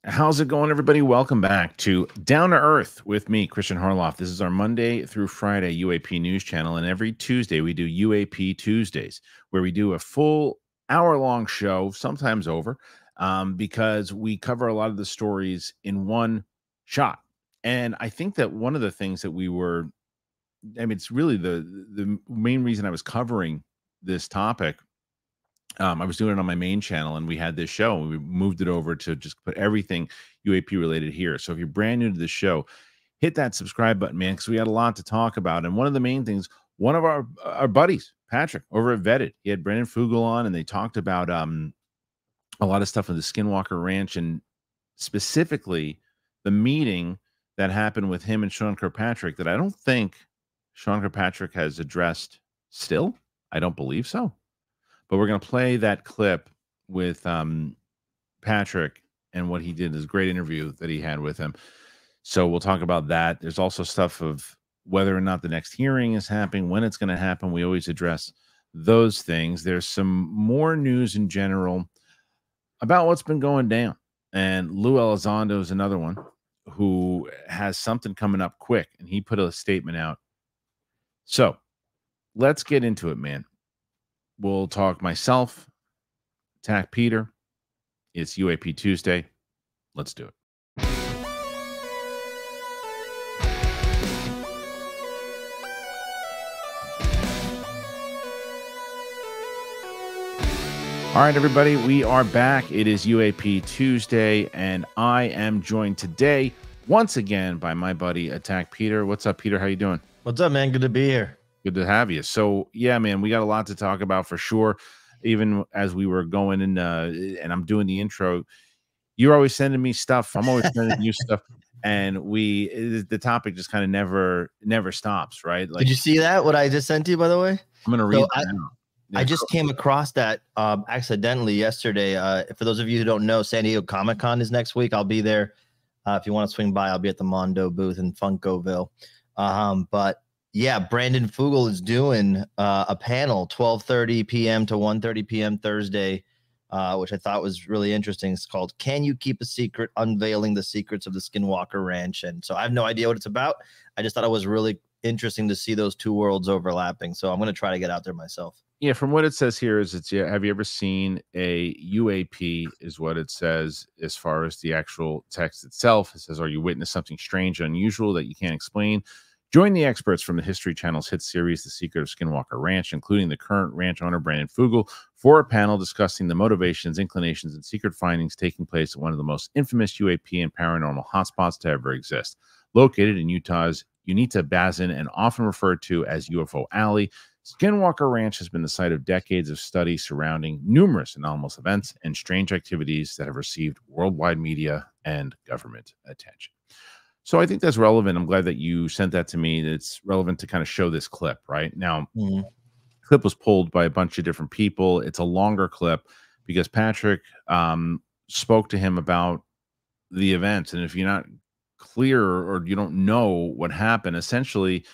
How's it going, everybody? Welcome back to Down to Earth with me, Kristian Harloff. This is our Monday through Friday UAP news channel, and every Tuesday we do UAP Tuesdays, where we do a full hour-long show, sometimes over, because we cover a lot of the stories in one shot. And I think that one of the things that it's really the main reason I was covering this topic. I was doing it on my main channel, and we had this show, and we moved it over to just put everything UAP related here. So if you're brand new to the show, hit that subscribe button, man, because we had a lot to talk about. And one of the main things, one of our buddies, Patrick, over at Vetted, he had Brandon Fugal on, and they talked about a lot of stuff in the Skinwalker Ranch, and specifically the meeting that happened with him and Shawn Kirkpatrick that I don't think Shawn Kirkpatrick has addressed still. I don't believe so. But we're going to play that clip with Patrick and what he did, this great interview that he had with him. So we'll talk about that. There's also stuff of whether or not the next hearing is happening, when it's going to happen. We always address those things. There's some more news in general about what's been going down. And Lue Lizondo is another one who has something coming up quick, and he put a statement out. So let's get into it, man. We'll talk myself, Attack Peter. It's UAP Tuesday. Let's do it. All right, everybody, we are back. It is UAP Tuesday, and I am joined today once again by my buddy Attack Peter. What's up, Peter? How you doing? What's up, man? Good to be here. Good to have you. So, yeah, man, we got a lot to talk about for sure. Even as we were going in, and I'm doing the intro, you're always sending me stuff. I'm always sending you stuff, and the topic just kind of never stops, right? Like, did you see that? What I just sent you, by the way? I'm gonna read that now. Yeah, I just came across that accidentally yesterday. For those of you who don't know, San Diego Comic-Con is next week. I'll be there. If you want to swing by, I'll be at the Mondo booth in Funkoville. But yeah, Brandon Fugal is doing a panel 12:30 p.m. to 1:30 p.m. Thursday, which I thought was really interesting. It's called "Can You Keep a Secret? Unveiling the Secrets of the Skinwalker Ranch." And so I have no idea what it's about. I just thought it was really interesting to see those two worlds overlapping. So I'm going to try to get out there myself. Yeah, from what it says here is have you ever seen a UAP is what it says as far as the actual text itself. It says, are you witness something strange, unusual that you can't explain? Join the experts from the History Channel's hit series, The Secret of Skinwalker Ranch, including the current ranch owner, Brandon Fugal, for a panel discussing the motivations, inclinations, and secret findings taking place at one of the most infamous UAP and paranormal hotspots to ever exist. Located in Utah's Unita Basin and often referred to as UFO Alley, Skinwalker Ranch has been the site of decades of study surrounding numerous anomalous events and strange activities that have received worldwide media and government attention. So I think that's relevant. I'm glad that you sent that to me. It's relevant to kind of show this clip right now. Clip was pulled by a bunch of different people. It's a longer clip because Patrick spoke to him about the events. And if you're not clear or you don't know what happened, essentially,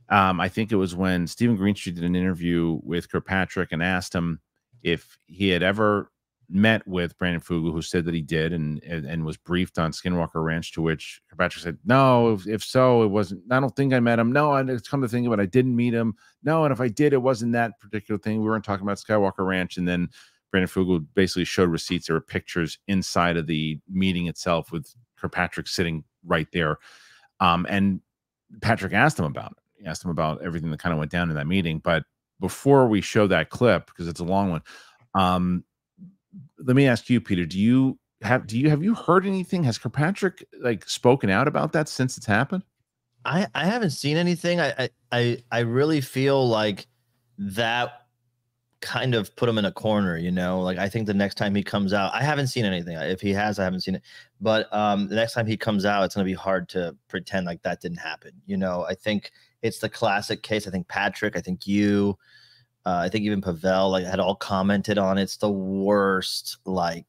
I think it was when Stephen Greenstreet did an interview with Kirkpatrick and asked him if he had ever met with Brandon Fugal, who said that he did, and was briefed on Skinwalker Ranch, to which Kirkpatrick said, no, if so, it wasn't. I don't think I met him. No, it's come to think of it, I didn't meet him. No, and if I did, it wasn't that particular thing. We weren't talking about Skywalker Ranch. And then Brandon Fugal basically showed receipts. There were pictures inside of the meeting itself with Kirkpatrick sitting right there. And Patrick asked him about it. He asked him about everything that kind of went down in that meeting. But before we show that clip, because it's a long one, let me ask you, Peter, have you heard anything? Has Kirkpatrick spoken out about that since it's happened? I haven't seen anything. I really feel like that kind of put him in a corner, you know. Like, I think the next time he comes out, I haven't seen anything. If he has, I haven't seen it. But the next time he comes out, it's gonna be hard to pretend like that didn't happen. You know, I think it's the classic case. I think Patrick, I think you, I think even Pavel had all commented on it. It's the worst. I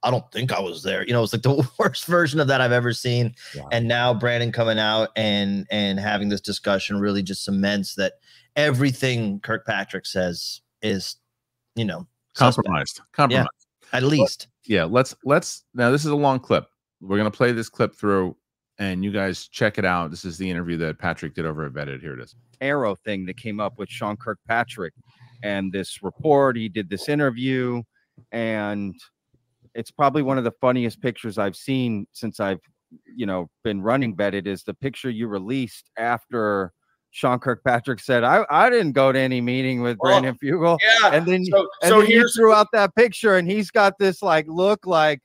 don't think I was there. You know, it's like the worst version of that I've ever seen. Wow. And now Brandon coming out and having this discussion really just cements that everything Kirkpatrick says is, you know, compromised. Yeah. At least. Yeah, let's now, this is a long clip. We're gonna play this clip through, and you guys check it out. This is the interview that Patrick did over at Vetted. Here it is. Arrow thing that came up with Shawn Kirkpatrick and this report. He did this interview, and it's probably one of the funniest pictures I've seen since I've, been running Vetted, is the picture you released after Shawn Kirkpatrick said, I didn't go to any meeting with Brandon Fugal. Yeah. And then, so he threw out that picture, and he's got this look like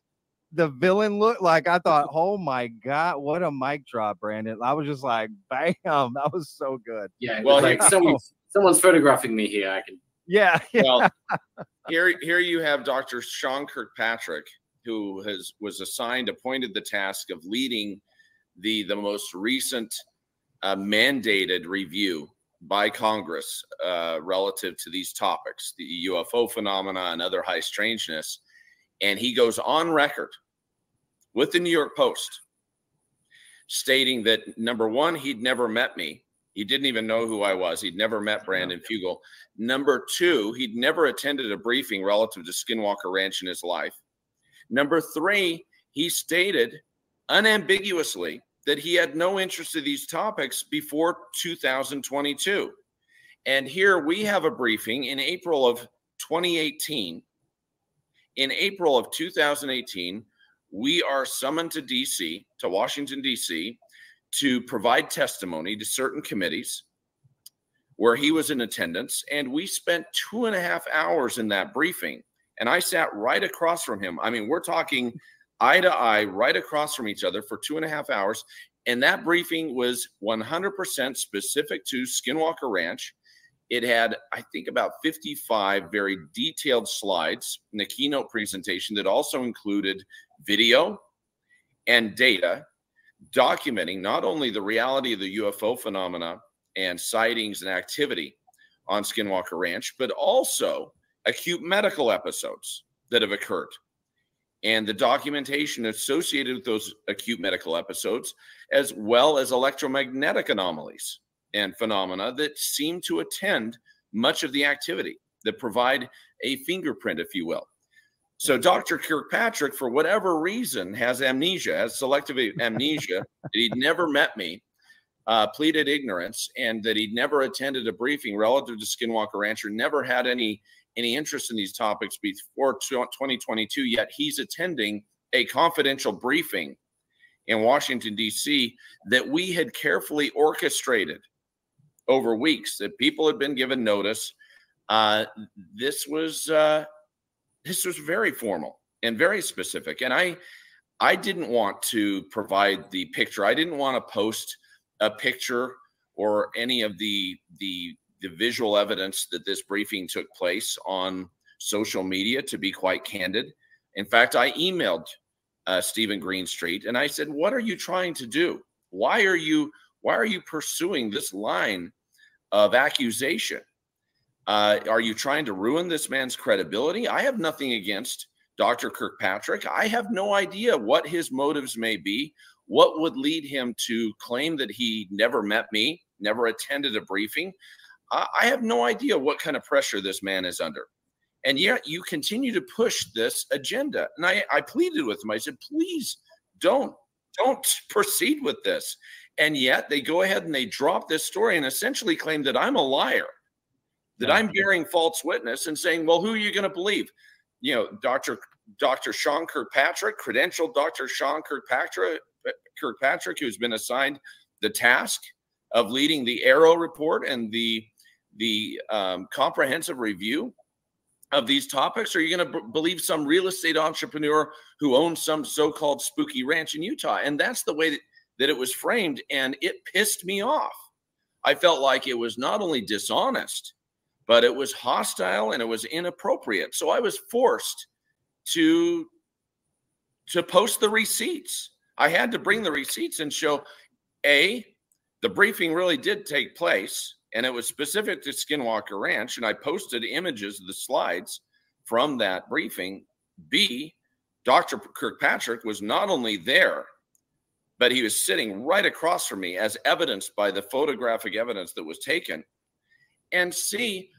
the villain look. Like, I thought, oh my God, what a mic drop, Brandon. I was just like, bam, that was so good. Yeah. Well, like someone's photographing me here. I can. Yeah. Well, here you have Dr. Shawn Kirkpatrick, who was appointed the task of leading the most recent mandated review by Congress relative to these topics, the UFO phenomena and other high strangeness. And he goes on record with the New York Post stating that, number one, he'd never met me. He didn't even know who I was. He'd never met Brandon Fugal. Number two, he'd never attended a briefing relative to Skinwalker Ranch in his life. Number three, he stated unambiguously that he had no interest in these topics before 2022. And here we have a briefing in April of 2018. In April of 2018, we are summoned to DC, to Washington, DC, to provide testimony to certain committees where he was in attendance. And we spent 2.5 hours in that briefing. And I sat right across from him. I mean, we're talking eye to eye, right across from each other for 2.5 hours. And that briefing was 100% specific to Skinwalker Ranch. It had, I think, about 55 very detailed slides in the keynote presentation that also included video and data documenting not only the reality of the UFO phenomena and sightings and activity on Skinwalker Ranch, but also acute medical episodes that have occurred and the documentation associated with those acute medical episodes, as well as electromagnetic anomalies and phenomena that seem to attend much of the activity, that provide a fingerprint, if you will. So Dr. Kirkpatrick, for whatever reason, has amnesia, has selective amnesia, that he'd never met me, pleaded ignorance, and that he'd never attended a briefing relative to Skinwalker Ranch, or never had any interest in these topics before 2022, yet he's attending a confidential briefing in Washington, D.C. that we had carefully orchestrated over weeks, that people had been given notice. This was very formal and very specific. And I didn't want to provide the picture. I didn't want to post a picture or any of the visual evidence that this briefing took place on social media, to be quite candid. In fact, I emailed Stephen Greenstreet and I said, what are you trying to do? Why are you pursuing this line of accusation? Are you trying to ruin this man's credibility? I have nothing against Dr. Kirkpatrick. I have no idea what his motives may be, what would lead him to claim that he never met me, never attended a briefing. I have no idea what kind of pressure this man is under. And yet you continue to push this agenda. And I pleaded with him. I said, please don't proceed with this. And yet they go ahead and they drop this story and essentially claim that I'm a liar, that I'm bearing false witness, and saying, well, who are you going to believe? You know, Dr. Shawn Kirkpatrick, credentialed Dr. Shawn Kirkpatrick, who's been assigned the task of leading the Arrow report and the comprehensive review of these topics? Or are you going to believe some real estate entrepreneur who owns some so-called spooky ranch in Utah? And that's the way that it was framed, and it pissed me off. I felt like it was not only dishonest, but it was hostile and it was inappropriate. So I was forced to post the receipts. I had to bring the receipts and show, A, the briefing really did take place, and it was specific to Skinwalker Ranch, and I posted images of the slides from that briefing. B, Dr. Kirkpatrick was not only there, but he was sitting right across from me, as evidenced by the photographic evidence that was taken. And C,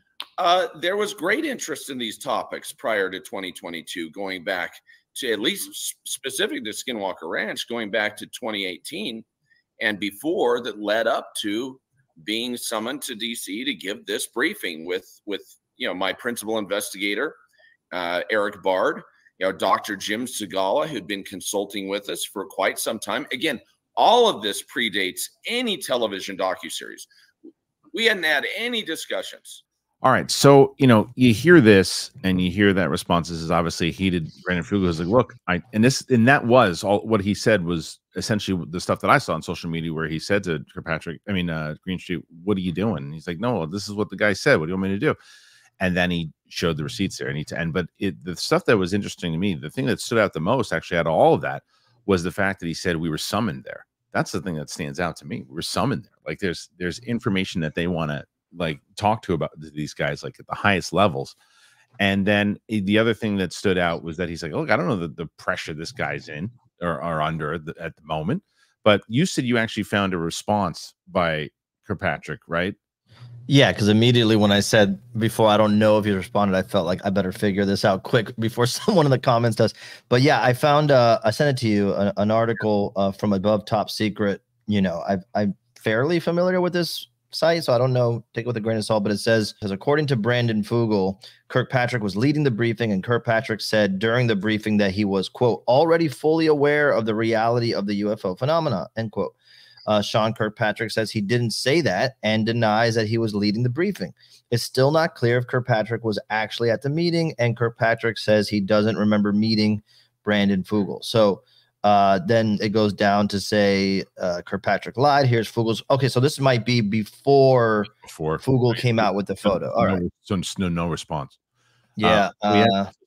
There was great interest in these topics prior to 2022, going back to at least specific to Skinwalker Ranch, going back to 2018 and before, that led up to being summoned to DC to give this briefing with my principal investigator, Eric Bard, Dr. Jim Segala, who'd been consulting with us for quite some time. Again, all of this predates any television docuseries. We hadn't had any discussions. All right. So, you hear this and you hear that response is obviously heated. Brandon Fugal was like, look, and that was all what he said was essentially the stuff that I saw on social media where he said to Greenstreet, what are you doing? And he's like, no, this is what the guy said. What do you want me to do? And then he showed the receipts there. But the stuff that was interesting to me, the thing that stood out the most actually out of all of that was the fact that he said we were summoned there. That's the thing that stands out to me. We were summoned there. Like there's information that they want to talk to about these guys like at the highest levels. And then the other thing that stood out was that he's like, look, I don't know the pressure this guy's in or under at the moment, but you said you actually found a response by Kirkpatrick, right? Yeah, because immediately when I said before, I don't know if he responded, I felt like I better figure this out quick before someone in the comments does. But yeah, I found, I sent it to you, an article from Above Top Secret. I'm fairly familiar with this site, so I don't know, take it with a grain of salt, but it says, according to Brandon Fugal, Kirkpatrick was leading the briefing, and Kirkpatrick said during the briefing that he was, quote, already fully aware of the reality of the UFO phenomena, end quote. Shawn Kirkpatrick says he didn't say that and denies that he was leading the briefing. It's still not clear if Kirkpatrick was actually at the meeting, and Kirkpatrick says he doesn't remember meeting Brandon Fugal. So then it goes down to say Kirkpatrick lied. Here's Fugal's. Okay, so this might be before Fugal came out with the photo. All right. So no response. Yeah.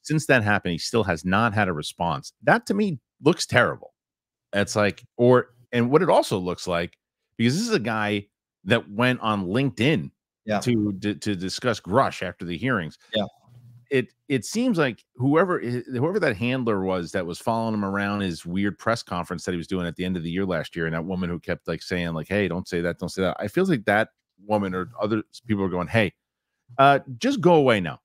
Since that happened, he still has not had a response. That to me looks terrible. It's like, and what it also looks like, because this is a guy that went on LinkedIn to discuss Grush after the hearings. Yeah. It seems like whoever that handler was that was following him around his weird press conference that he was doing at the end of the year last year, and that woman who kept saying hey, don't say that, don't say that. I feel like that woman or other people are going, hey, just go away now.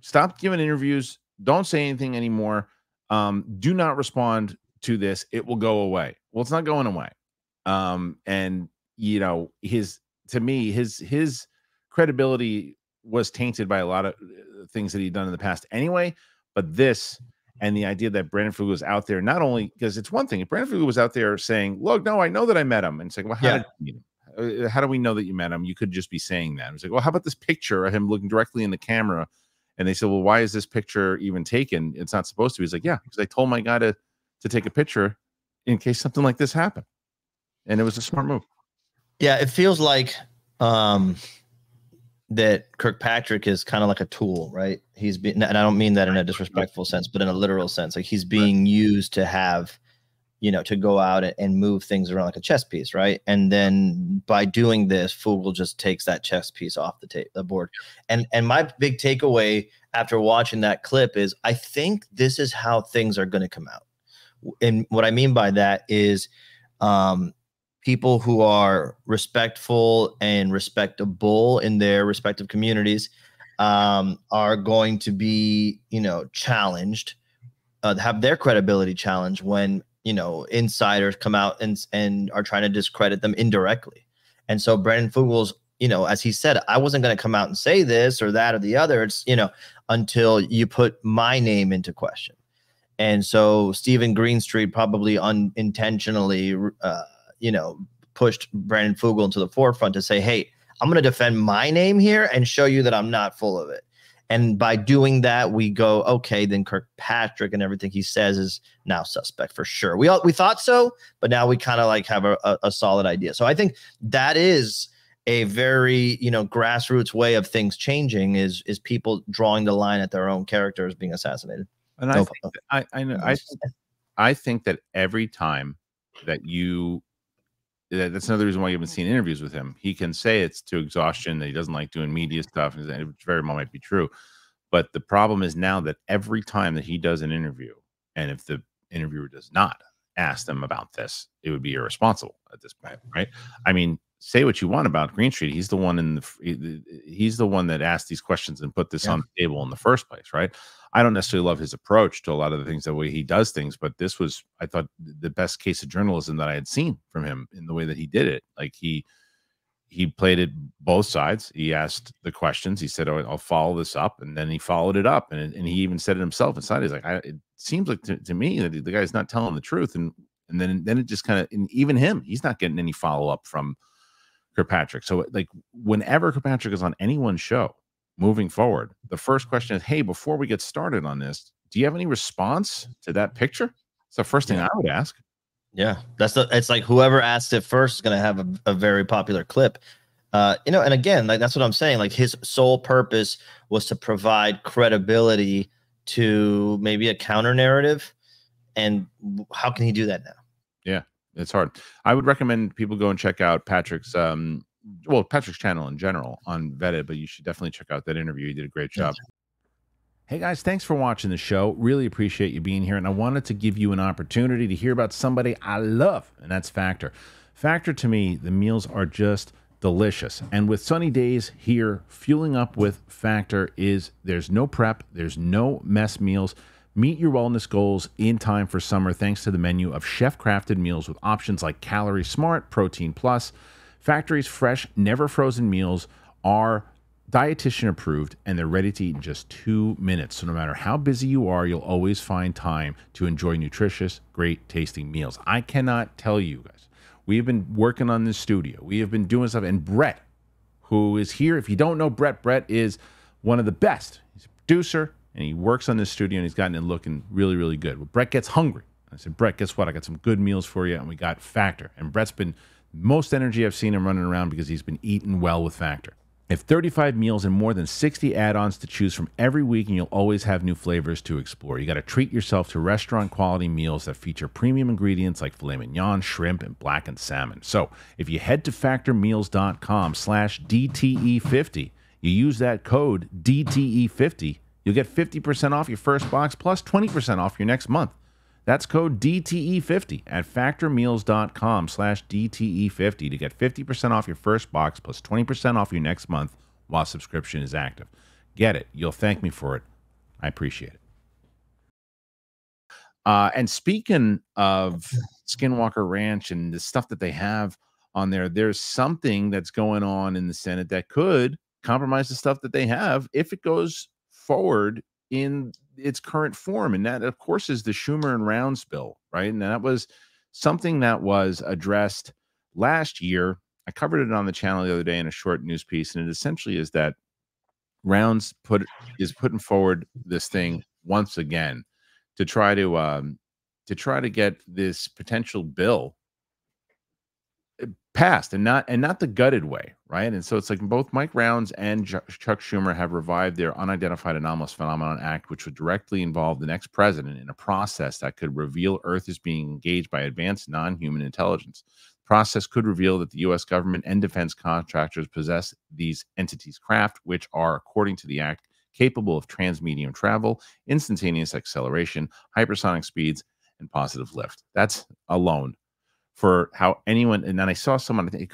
Stop giving interviews. Don't say anything anymore. Do not respond to this. It will go away. Well, it's not going away. And his credibility was tainted by a lot of things that he'd done in the past anyway. But this and the idea that Brandon Fugal was out there, not only because it's one thing, if Brandon Fugal was out there saying, look, no, I know that I met him. And it's like, well, how did you meet him? How do we know that you met him? You could just be saying that. It's like, well, how about this picture of him looking directly in the camera? And they said, well, why is this picture even taken? It's not supposed to be. He's like, yeah, because I told my guy to take a picture in case something like this happened. And it was a smart move. Yeah, it feels like that Kirkpatrick is kind of like a tool, right? He's been, and I don't mean that in a disrespectful sense, but in a literal sense, like he's being used to have, to go out and move things around like a chess piece, right? And then by doing this, Fugal just takes that chess piece off the board. And my big takeaway after watching that clip is I think this is how things are going to come out. And what I mean by that is people who are respectful and respectable in their respective communities are going to be, challenged, have their credibility challenged when, insiders come out and are trying to discredit them indirectly. And so Brandon Fugal's, as he said, I wasn't going to come out and say this or that or the other. It's, until you put my name into question. And so Stephen Greenstreet probably unintentionally, pushed Brandon Fugal into the forefront to say, hey, I'm going to defend my name here and show you that I'm not full of it. And by doing that, we go, okay, then Kirkpatrick and everything he says is now suspect for sure. We thought so, but now we kind of have a solid idea. So I think that is a very, grassroots way of things changing is people drawing the line at their own characters being assassinated. And I think that every time that that's another reason why you haven't seen interviews with him. He can say it's to exhaustion, that he doesn't like doing media stuff, and it very well might be true. But the problem is now that every time that he does an interview, and if the interviewer does not ask them about this, it would be irresponsible at this point, right? I mean, say what you want about Greenstreet. He's the one he's the one that asked these questions and put this on the table in the first place, right? I don't necessarily love his approach to a lot of the things, the way he does things, but this was, I thought, the best case of journalism that I had seen from him in the way that he did it. Like he played it both sides. He asked the questions. He said, "Oh, I'll follow this up," and then he followed it up, and he even said it himself inside. He's like, "It seems like to me that the guy's not telling the truth," and then it just kind of, and even him, he's not getting any follow up from Kirkpatrick. So like whenever Kirkpatrick is on anyone's show moving forward, the first question is, "Hey, before we get started on this, do you have any response to that picture?" It's the first thing I would ask. Yeah, it's like whoever asked it first is going to have a very popular clip. You know, and again, like that's what I'm saying. Like his sole purpose was to provide credibility to maybe a counter narrative. And how can he do that now? Yeah, it's hard. I would recommend people go and check out Patrick's Patrick's channel in general on Vetted, but you should definitely check out that interview. He did a great job. Hey guys, thanks for watching the show. Really appreciate you being here. And I wanted to give you an opportunity to hear about somebody I love, and that's Factor. Factor, to me, the meals are just delicious. And with sunny days here, fueling up with Factor there's no prep, there's no mess meals. Meet your wellness goals in time for summer thanks to the menu of chef-crafted meals with options like Calorie Smart, Protein Plus. Factory's fresh, never frozen meals are dietitian approved, and they're ready to eat in just 2 minutes. So no matter how busy you are, you'll always find time to enjoy nutritious, great tasting meals. I cannot tell you guys, we have been working on this studio. We have been doing stuff, and Brett, who is here, if you don't know Brett is one of the best. He's a producer, and he works on this studio, and he's gotten it looking really, really good. Well, Brett gets hungry. I said, Brett, guess what? I got some good meals for you, and we got Factor. And Brett's been most energy I've seen him running around because he's been eating well with Factor. They have 35 meals and more than 60 add-ons to choose from every week, and you'll always have new flavors to explore. You got to treat yourself to restaurant-quality meals that feature premium ingredients like filet mignon, shrimp, and blackened salmon. So if you head to factormeals.com/DTE50, you use that code DTE50, you'll get 50% off your first box plus 20% off your next month. That's code DTE50 at factormeals.com/DTE50 to get 50% off your first box plus 20% off your next month while subscription is active. Get it. You'll thank me for it. I appreciate it. And speaking of Skinwalker Ranch and the stuff that they have on there, there's something that's going on in the Senate that could compromise the stuff that they have if it goes forward in its current form, and that of course is the Schumer and Rounds bill, right? And that was something that was addressed last year. I covered it on the channel the other day in a short news piece, and it essentially is that Rounds is putting forward this thing once again to try to get this potential bill passed, and not the gutted way, right? And so it's like both Mike Rounds and Chuck Schumer have revived their Unidentified Anomalous Phenomenon Act, which would directly involve the next president in a process that could reveal Earth is being engaged by advanced non-human intelligence. The process could reveal that the U.S. government and defense contractors possess these entities' craft, which are, according to the act, capable of transmedium travel, instantaneous acceleration, hypersonic speeds, and positive lift. That's alone for how anyone, and then I saw someone, I think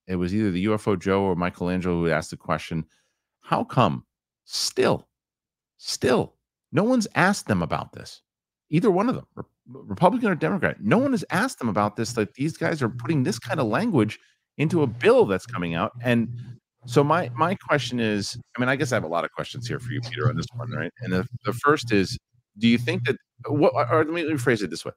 it was either the UFO Joe or Michelangelo who asked the question, how come still, no one's asked them about this? Either one of them, Republican or Democrat, no one has asked them about this, that these guys are putting this kind of language into a bill that's coming out. And so my question is, I mean, I guess I have a lot of questions here for you, Peter, on this one, right? And the first is, do you think that, or let me rephrase it this way.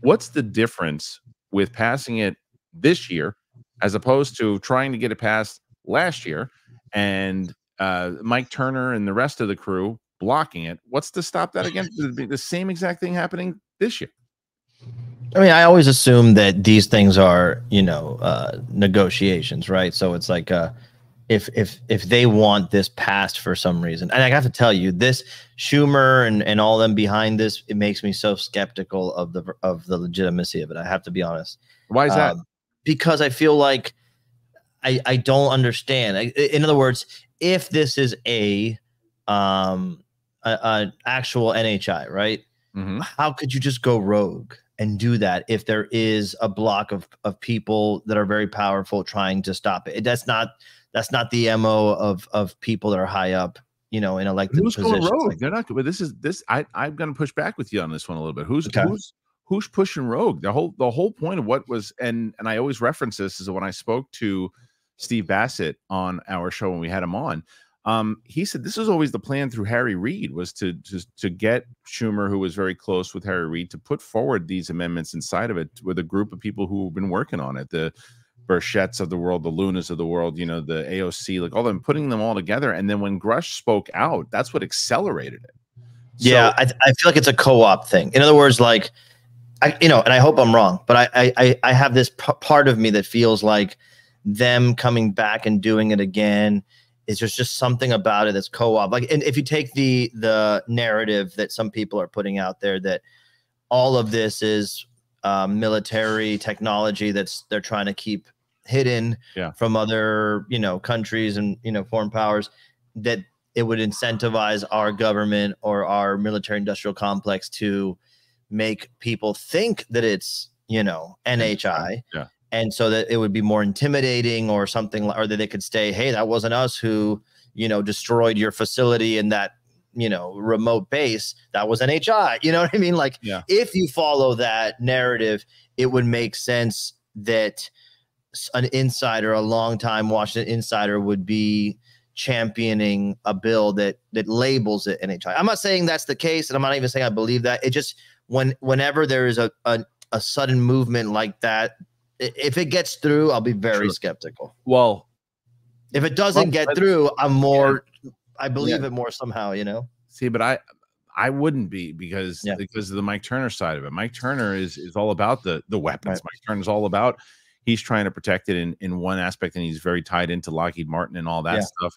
What's the difference with passing it this year as opposed to trying to get it passed last year and Mike Turner and the rest of the crew blocking it? What's to stop that again? The same exact thing happening this year. I mean, I always assume that these things are, negotiations, right? So it's like if they want this passed for some reason, and I have to tell you, this Schumer and all them behind this, it makes me so skeptical of the legitimacy of it. I have to be honest. Why is that? Because I feel like I don't understand. In other words, if this is a actual NHI, right? how could you just go rogue and do that if there is a block of people that are very powerful trying to stop it? That's not the MO of people that are high up, you know, in elected positions. Going rogue? Like, they're not. But I'm going to push back with you on this one a little bit. Who's pushing rogue? The whole point of what was, and I always reference this, is when I spoke to Steve Bassett on our show when we had him on. He said this was always the plan through Harry Reid, was to get Schumer, who was very close with Harry Reid, to put forward these amendments inside of it with a group of people who have been working on it, the Burchetts of the world, the Lunas of the world, you know, the AOC, like all of them, putting them all together. And then when Grush spoke out, that's what accelerated it. Yeah, I feel like it's a co-op thing. In other words, like, and I hope I'm wrong, but I have this part of me that feels like them coming back and doing it again is just something about it that's co-op. Like, and if you take the narrative that some people are putting out there, that all of this is military technology they're trying to keep hidden from other, you know, countries and, you know, foreign powers, that it would incentivize our government or our military industrial complex to make people think that it's, you know, NHI. Yeah. And so that it would be more intimidating or something, or that they could say, hey, that wasn't us who, you know, destroyed your facility in that, you know, remote base. That was NHI. You know what I mean? Like, if you follow that narrative, it would make sense that an insider, a longtime Washington insider, would be championing a bill that labels it NHI. I'm not saying that's the case, and I'm not even saying I believe that. It just, whenever there is a sudden movement like that, if it gets through, I'll be very skeptical. Well, if it doesn't get through, I'm more, I believe it more somehow, you know? See, but I wouldn't be, because of the Mike Turner side of it. Mike Turner is all about the weapons. Mike Turner is all about, he's trying to protect it in one aspect, and he's very tied into Lockheed Martin and all that stuff.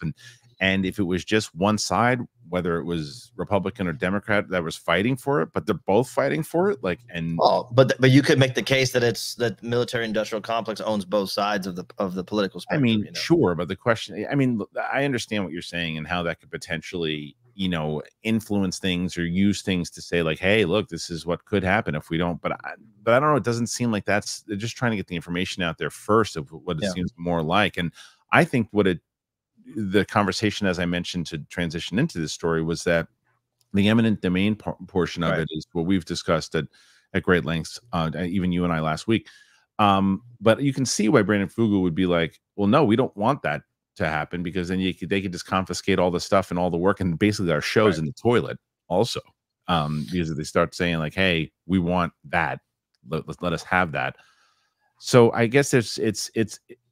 And if it was just one side, whether it was Republican or Democrat that was fighting for it, but they're both fighting for it, like, and but you could make the case that it's that military industrial complex owns both sides of the political spectrum. I mean, you know? sure, but the question, I mean, I understand what you're saying and how that could potentially, you know, influence things or use things to say, like, hey, look, this is what could happen if we don't. But I don't know. It doesn't seem like they're just trying to get the information out there first of what it seems more like. And I think the conversation, as I mentioned, to transition into this story, was that the eminent domain portion of it is what we've discussed at great lengths, even you and I last week. But you can see why Brandon Fugal would be like, well, no, we don't want that to happen, because then they could just confiscate all the stuff and all the work, and basically our show's in the toilet also, because if they start saying, like, hey, we want that, let us have that. So I guess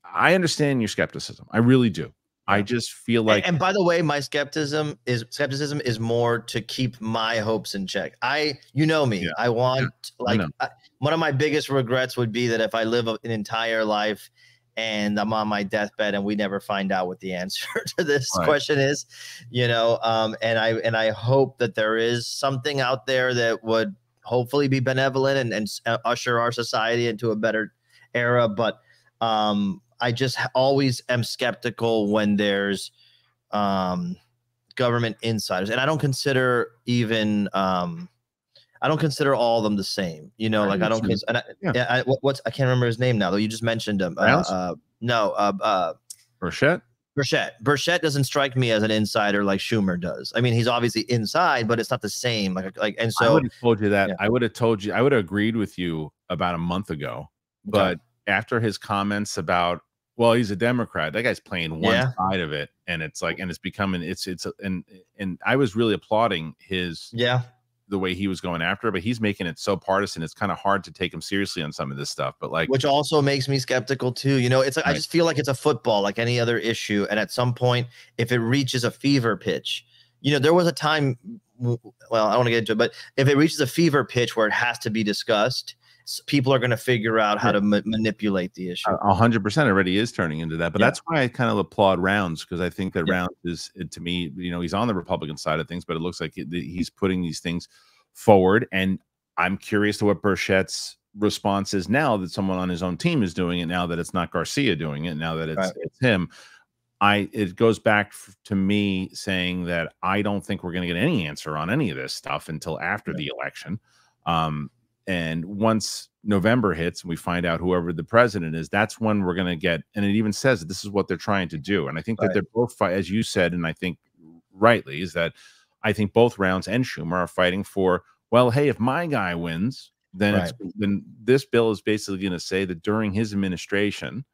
I understand your skepticism. I really do. I just feel like, and by the way, my skepticism is more to keep my hopes in check. You know me, I want, one of my biggest regrets would be that if I live an entire life and I'm on my deathbed and we never find out what the answer to this question is, you know, and I hope that there is something out there that would hopefully be benevolent and usher our society into a better era. But, I just always am skeptical when there's government insiders, and I don't consider even I don't consider all of them the same. You know, like I don't. I can't remember his name now, though. You just mentioned him. Burchett. Burchett doesn't strike me as an insider like Schumer does. I mean, he's obviously inside, but it's not the same. And so I would have told you that. I would have agreed with you about a month ago, but after his comments about, well, he's a Democrat, that guy's playing one side of it, and it's like, and it's becoming, and I was really applauding the way he was going after it, but he's making it so partisan, it's kind of hard to take him seriously on some of this stuff. But like, which also makes me skeptical too. You know, it's like I just feel like it's a football, like any other issue, and at some point, if it reaches a fever pitch, you know, there was a time. Well, I don't want to get into it, but if it reaches a fever pitch where it has to be discussed, people are going to figure out how to manipulate the issue. 100% already is turning into that. But that's why I kind of applaud Rounds, because I think that Rounds is, to me, you know, he's on the Republican side of things, but it looks like he's putting these things forward. And I'm curious to what Burchett's response is now that someone on his own team is doing it, now that it's not Garcia doing it, now that it's him. it goes back to me saying that I don't think we're going to get any answer on any of this stuff until after the election. And once November hits and we find out whoever the president is, that's when we're going to get, and it even says that this is what they're trying to do. And I think that they're both, as you said, and I think rightly, is that I think both Rounds and Schumer are fighting for, well, hey, if my guy wins, then then this bill is basically going to say that during his administration,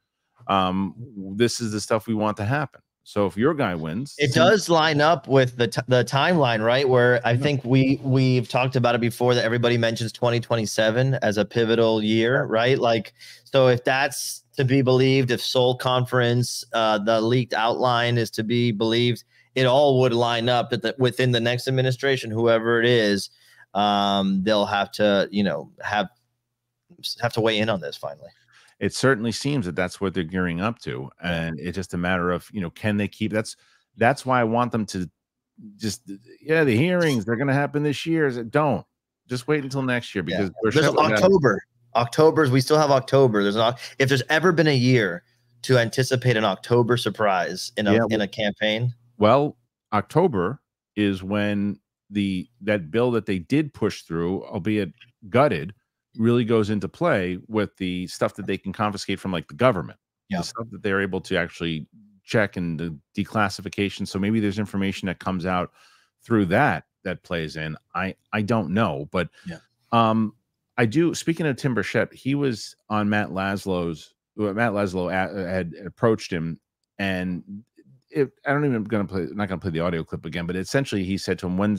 this is the stuff we want to happen. So if your guy wins, it does line up with the timeline, right? Where I think we've talked about it before, that everybody mentions 2027 as a pivotal year, right? Like, so if that's to be believed, if Seoul Conference, the leaked outline is to be believed, it all would line up that within the next administration, whoever it is, they'll have to, you know, have to weigh in on this finally. It certainly seems that that's what they're gearing up to, and it's just a matter of, you know, can they keep that's why I want them to just, the hearings, they're going to happen this year. Don't just wait until next year, because there's October's, we still have October. If there's ever been a year to anticipate an October surprise in a campaign, well, October is when that bill that they did push through, albeit gutted, really goes into play with the stuff that they can confiscate from, like, the government, the stuff that they're able to actually check, and the declassification. So maybe there's information that comes out through that plays in. I don't know, but I do. Speaking of Tim Burchett, he was on Matt Laszlo had approached him, and I'm not going to play the audio clip again, but essentially he said to him,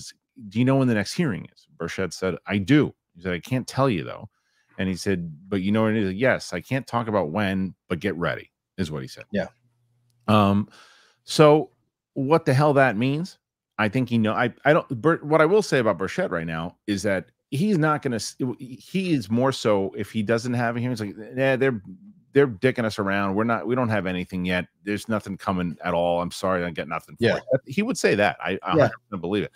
do you know when the next hearing is? Burchett said, I do. He said, I can't tell you though. And he said, but you know what it is? Yes, I can't talk about when, but get ready, is what he said. Yeah. So what the hell that means? I think, what I will say about Burchett right now is that he's not going to, he is more so, if he doesn't have a hearing, it's like, they're dicking us around. We don't have anything yet. There's nothing coming at all. I'm sorry, I get nothing for it. He would say that. I 100% believe it.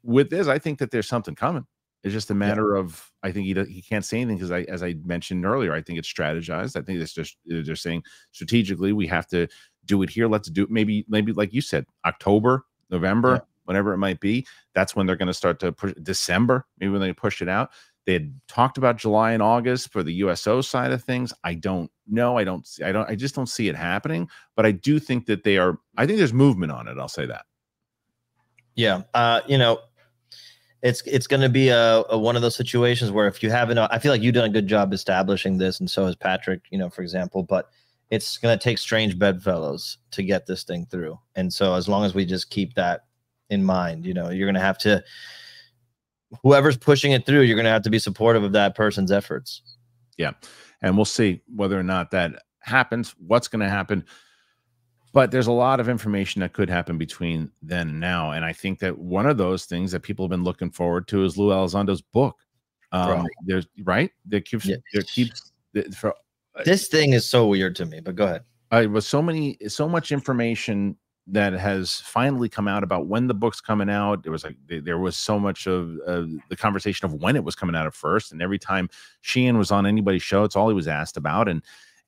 With this, I think that there's something coming. It's just a matter of, I think he can't say anything because, as I mentioned earlier, I think it's strategized. I think it's just, they're saying strategically, we have to do it here. Let's do it. Maybe like you said, October, November, whatever it might be. That's when they're going to start to push. December, maybe when they push it out. They had talked about July and August for the USO side of things. I don't know. I just don't see it happening. But I do think that I think there's movement on it. I'll say that. Yeah. It's going to be a one of those situations where, if you haven't, I feel like you've done a good job establishing this, and so has Patrick, for example, but it's going to take strange bedfellows to get this thing through. And so as long as we just keep that in mind, you're going to have to, whoever's pushing it through, you're going to have to be supportive of that person's efforts. Yeah. And we'll see whether or not that happens, what's going to happen. But there's a lot of information that could happen between then and now. And I think that one of those things that people have been looking forward to is Lue Lizondo's book. This thing is so weird to me, but go ahead. It was so much information that has finally come out about when the book's coming out. There was so much of the conversation of when it was coming out at first. And every time Sheehan was on anybody's show, it's all he was asked about.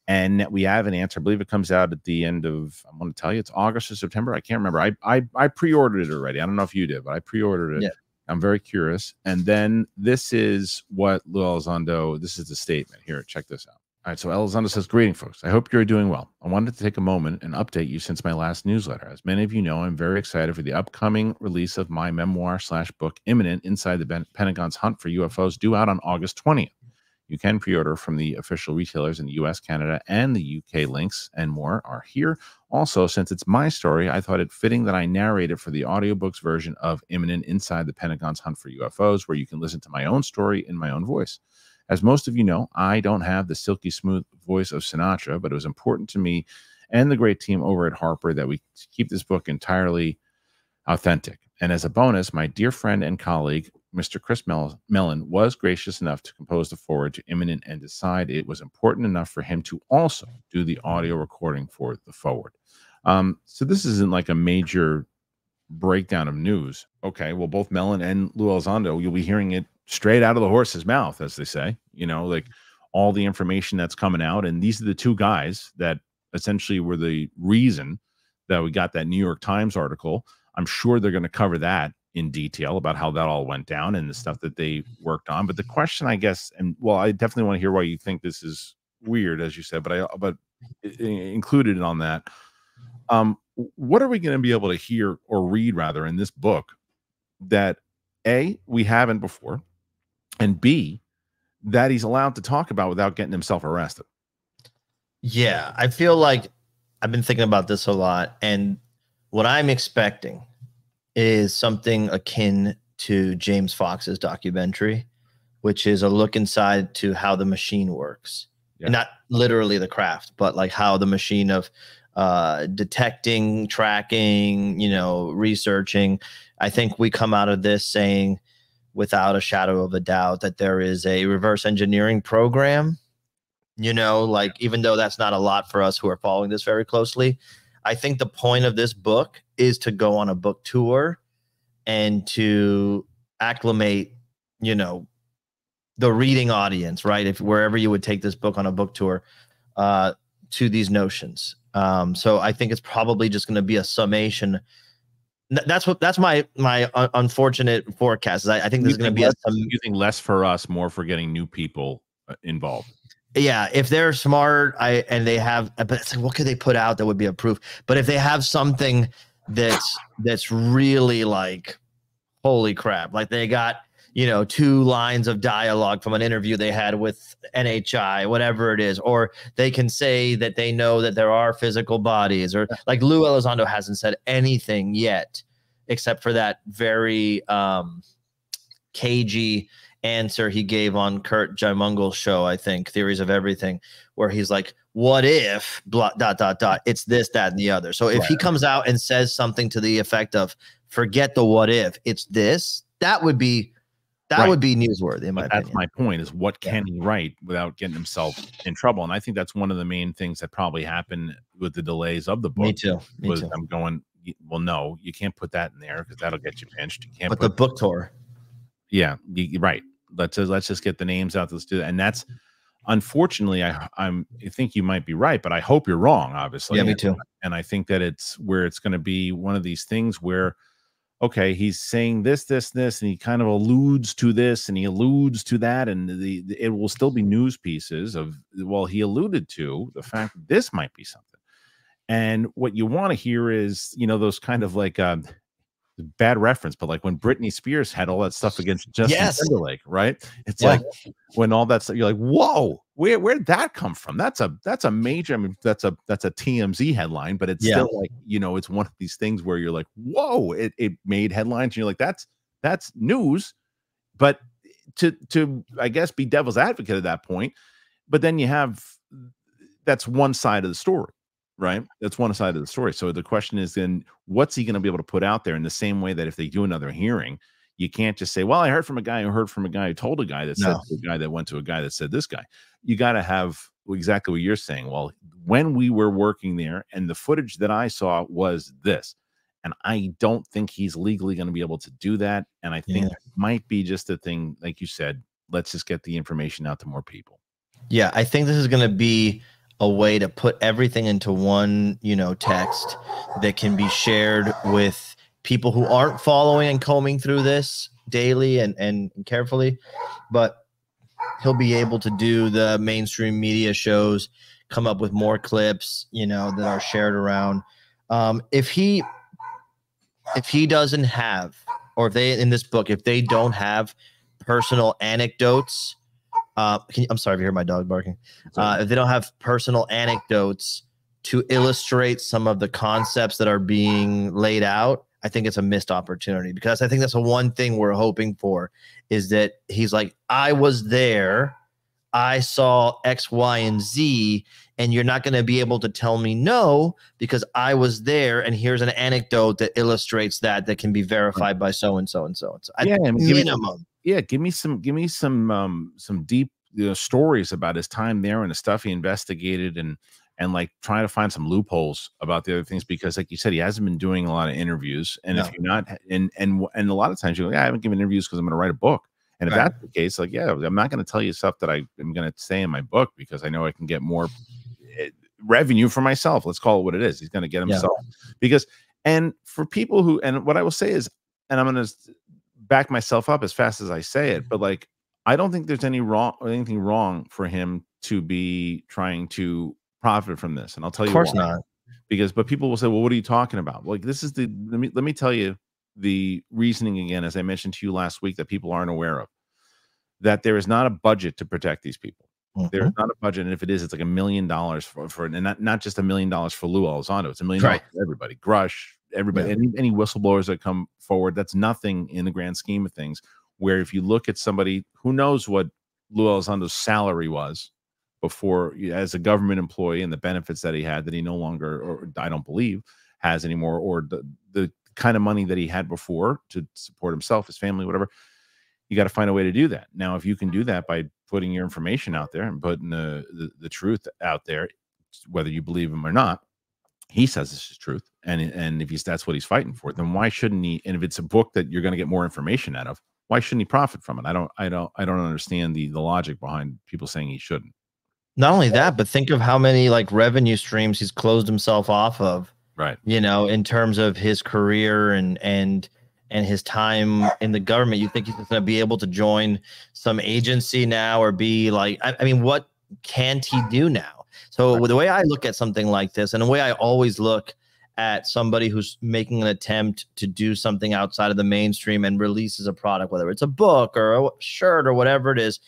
And we have an answer. I believe it comes out at the end of, I want to tell you, it's August or September. I can't remember. I pre-ordered it already. I don't know if you did, but I pre-ordered it. Yeah. I'm very curious. And then this is what Lue Lizondo, this is the statement here. Check this out. All right. So Elizondo says, greeting, folks. I hope you're doing well. I wanted to take a moment and update you since my last newsletter. As many of you know, I'm very excited for the upcoming release of my memoir/book, Imminent, Inside the Pentagon's Hunt for UFOs, due out on August 20th. You can pre-order from the official retailers in the US, Canada, and the UK. Links and more are here. Also, since it's my story, I thought it fitting that I narrate it for the audiobooks version of Imminent, Inside the Pentagon's Hunt for UFOs, where you can listen to my own story in my own voice. As most of you know, I don't have the silky smooth voice of Sinatra, but it was important to me and the great team over at Harper that we keep this book entirely authentic. And as a bonus, my dear friend and colleague, Mr. Chris Mellon, was gracious enough to compose the foreword to Imminent and decide it was important enough for him to also do the audio recording for the foreword. So this isn't like a major breakdown of news. Okay, well, both Mellon and Lue Lizondo, you'll be hearing it straight out of the horse's mouth, as they say, like all the information that's coming out. And these are the two guys that essentially were the reason that we got that New York Times article. I'm sure they're going to cover that in detail about how that all went down and the stuff that they worked on. But the question, I guess, and well, I definitely want to hear why you think this is weird, as you said, but included on that, what are we going to be able to hear or read rather in this book that A, we haven't before, and B, that he's allowed to talk about without getting himself arrested? Yeah, I feel like I've been thinking about this a lot, and what I'm expecting is something akin to James Fox's documentary, which is a look inside to how the machine works. Yeah. Not literally the craft, but like how the machine of detecting, tracking, researching. I think we come out of this saying without a shadow of a doubt that there is a reverse engineering program, like even though that's not a lot for us who are following this very closely. I think the point of this book is to go on a book tour and to acclimate, the reading audience, right? If wherever you would take this book on a book tour, to these notions. So I think it's probably just going to be a summation. That's my unfortunate forecast. I think there's going to be using less for us, more for getting new people involved. Yeah, if they're smart, and they have, but it's like, what could they put out that would be a proof? But if they have something that's really like, holy crap, like they got 2 lines of dialogue from an interview they had with NHI, whatever it is, or they can say that they know that there are physical bodies, or like Lue Lizondo hasn't said anything yet, except for that very cagey answer he gave on Kurt Jaimungal's show, I think, Theories of Everything, where he's like, what if blah, ... it's this, that, and the other. So if he comes out and says something to the effect of, forget the what if, it's this, that would be newsworthy in my opinion. That's my point, is what can he write without getting himself in trouble? And I think that's one of the main things that probably happened with the delays of the book. Me too. I'm going, well, no, you can't put that in there because that'll get you pinched. You can't put the book tour. Yeah, right. Let's just get the names out. Let's do that. And that's, unfortunately, I think you might be right, but I hope you're wrong, obviously. Yeah, me too. And I think that it's going to be one of these things where, okay, he's saying this, and he kind of alludes to this and he alludes to that, and it will still be news pieces of, well, he alluded to the fact that this might be something. And what you want to hear is, those kind of like bad reference, but like when Britney Spears had all that stuff against Justin Timberlake, right? It's like when all that stuff, you're like, whoa, where'd that come from? That's a major, I mean, that's a TMZ headline, but it's still like, it's one of these things where you're like, whoa, it made headlines, and you're like, that's news. But to I guess be devil's advocate at that point, but then you have, that's one side of the story. Right. That's one side of the story. So the question is then, what's he going to be able to put out there in the same way that if they do another hearing, you can't just say, well, I heard from a guy who heard from a guy who told a guy that said to a guy that went to a guy that said this guy. You got to have exactly what you're saying. Well, when we were working there and the footage that I saw was this, and I don't think he's legally going to be able to do that. And I think it might be just a thing, like you said, let's just get the information out to more people. Yeah, I think this is going to be a way to put everything into one, text that can be shared with people who aren't following and combing through this daily and carefully, but he'll be able to do the mainstream media shows, come up with more clips, that are shared around. If he doesn't have, or if they, in this book, if they don't have personal anecdotes, I'm sorry if you hear my dog barking. If they don't have personal anecdotes to illustrate some of the concepts that are being laid out, I think it's a missed opportunity, because I think that's the one thing we're hoping for, is that he's like, I was there, I saw X, Y, and Z, and you're not going to be able to tell me no, because I was there, and here's an anecdote that illustrates that can be verified by so and so and so and so. Yeah, minimum. Give me some deep stories about his time there and the stuff he investigated, and like trying to find some loopholes about the other things, because like you said, he hasn't been doing a lot of interviews. And if you're not, and a lot of times you're like, I haven't given interviews because I'm going to write a book. And if that's the case, like, I'm not going to tell you stuff that I am going to say in my book, because I know I can get more revenue for myself. Let's call it what it is. He's going to get himself because, and for people who, and what I will say is, and I'm going to back myself up as fast as I say it, but like, I don't think there's anything wrong for him to be trying to profit from this. And I'll tell you, of course not, because, but people will say, well, what are you talking about? Like, this is the, let me tell you the reasoning again, as I mentioned to you last week, that people aren't aware of, that there is not a budget to protect these people. There's not a budget, and if it is, it's like $1 million for and not just $1 million for Lue Lizondo. It's $1 million for everybody, Grush, everybody, any whistleblowers that come forward. That's nothing in the grand scheme of things. Where if you look at somebody who knows what Lue Lizondo's salary was before as a government employee and the benefits that he had that he no longer, or I don't believe has anymore, or the kind of money that he had before to support himself, his family, whatever. You got to find a way to do that. Now, if you can do that by putting your information out there and putting the truth out there, whether you believe him or not, he says this is truth. And if that's what he's fighting for, then why shouldn't he? And if it's a book that you're going to get more information out of, why shouldn't he profit from it? I don't understand the logic behind people saying he shouldn't. Not only that, but think of how many like revenue streams he's closed himself off of. Right. You know, in terms of his career and his time in the government. You think he's going to be able to join some agency now or be like, I mean, what can't he do now? So the way I look at something like this, and the way I always look at somebody who's making an attempt to do something outside of the mainstream and releases a product, whether it's a book or a shirt or whatever it is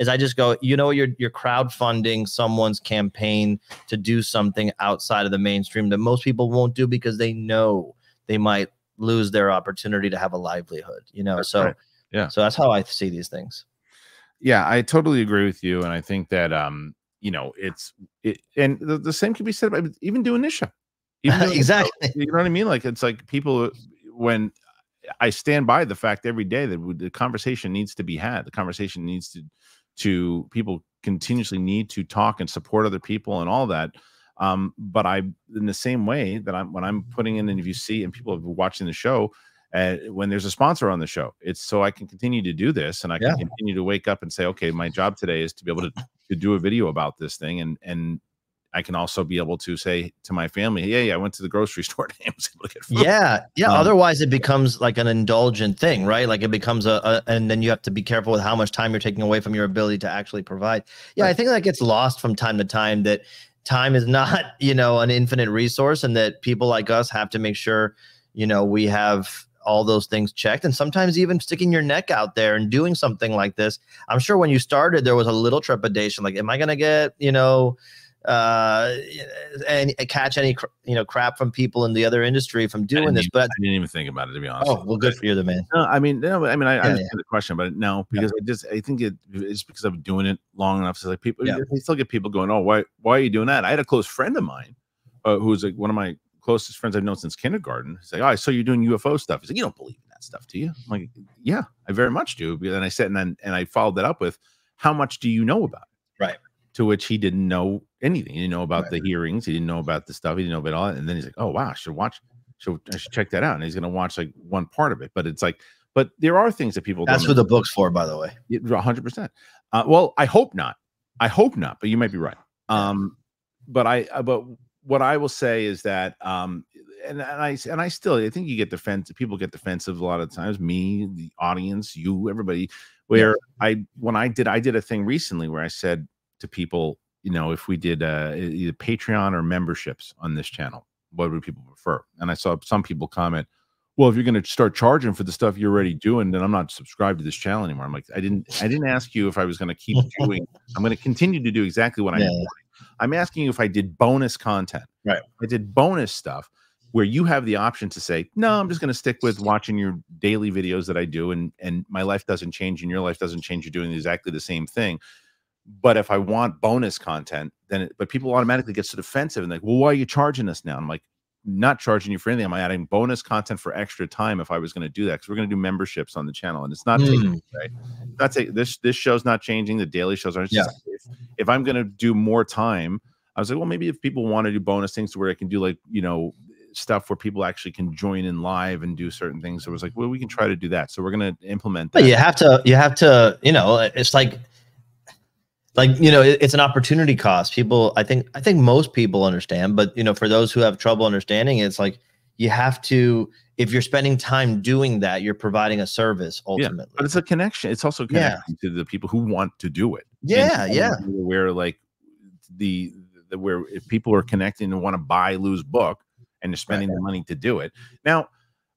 I just go, you know, you're crowdfunding someone's campaign to do something outside of the mainstream that most people won't do because they know they might lose their opportunity to have a livelihood, you know. So that's how I see these things. Yeah, I totally agree with you, and I think that you know, and the same can be said about even doing this show. Exactly. You know what I mean? Like, it's like people, when I stand by the fact every day that the conversation needs to be had, the conversation needs to people continuously need to talk and support other people and all that. But in the same way that when I'm putting in, and if you see, and people are watching the show, when there's a sponsor on the show, it's so I can continue to do this, and I can continue to wake up and say, okay, my job today is to be able to do a video about this thing, and I can also be able to say to my family, hey, I went to the grocery store today. I was able to get food. Yeah. Otherwise, it becomes like an indulgent thing, right? Like it becomes and then you have to be careful with how much time you're taking away from your ability to actually provide. Yeah, I think that gets lost from time to time, that time is not, you know, an infinite resource, and that people like us have to make sure, you know, we have all those things checked. And sometimes even sticking your neck out there and doing something like this. I'm sure when you started, there was a little trepidation, like, am I going to get, you know, and catch any, you know, crap from people in the other industry from doing this? But I didn't even think about it, to be honest. Oh, well, good for you, the man. No, I understand the question, but no, because I think it's because I've been doing it long enough. So like people, I still get people going, oh, why are you doing that? I had a close friend of mine who's like one of my closest friends I've known since kindergarten. He's like, oh, I saw you doing UFO stuff. He's like, you don't believe in that stuff, do you? I'm like, yeah, I very much do. And I said, and I followed that up with, how much do you know about it? Right. To which he didn't know anything. He didn't know about the hearings. He didn't know about the stuff. He didn't know about all that. And then he's like, oh, wow, I should check that out. And he's going to watch like one part of it. But it's like, but there are things that people That's what the book's for, by the way. 100%. Well, I hope not. But you might be right. But what I will say is that, and I think you get defensive. People get defensive a lot of times. Me, the audience, you, everybody. Where I did a thing recently where I said to people, you know, if we did either Patreon or memberships on this channel, what would people prefer? And I saw some people comment, well, if you're going to start charging for the stuff you're already doing, then I'm not subscribed to this channel anymore. I'm like, I didn't ask you if I was going to keep doing. I'm going to continue to do exactly what I'm doing. I'm asking you if I did bonus content. Right. I did bonus stuff where you have the option to say, no, I'm just going to stick with watching your daily videos that I do, and my life doesn't change and your life doesn't change. You're doing exactly the same thing. But if I want bonus content, but people automatically get so defensive and like, well, why are you charging us now? I'm like, not charging you for anything. I'm adding bonus content for extra time if I was going to do that, because we're going to do memberships on the channel, and it's not taking, right? That's this show's not changing. The daily shows aren't. If I'm going to do more time, I was like, well, maybe if people want to do bonus things to where I can do like, you know, stuff where people actually can join in live and do certain things. So it was like, well, we can try to do that. So we're going to implement that. But you have to, you know, it's like Like, you know, it's an opportunity cost. People, I think most people understand, but you know, for those who have trouble understanding, it's like you have to, if you're spending time doing that, you're providing a service ultimately. Yeah, but it's a connection. It's also connecting to the people who want to do it. Yeah, yeah. Where like where if people are connecting and want to buy Lue's book and they're spending the money to do it. Now,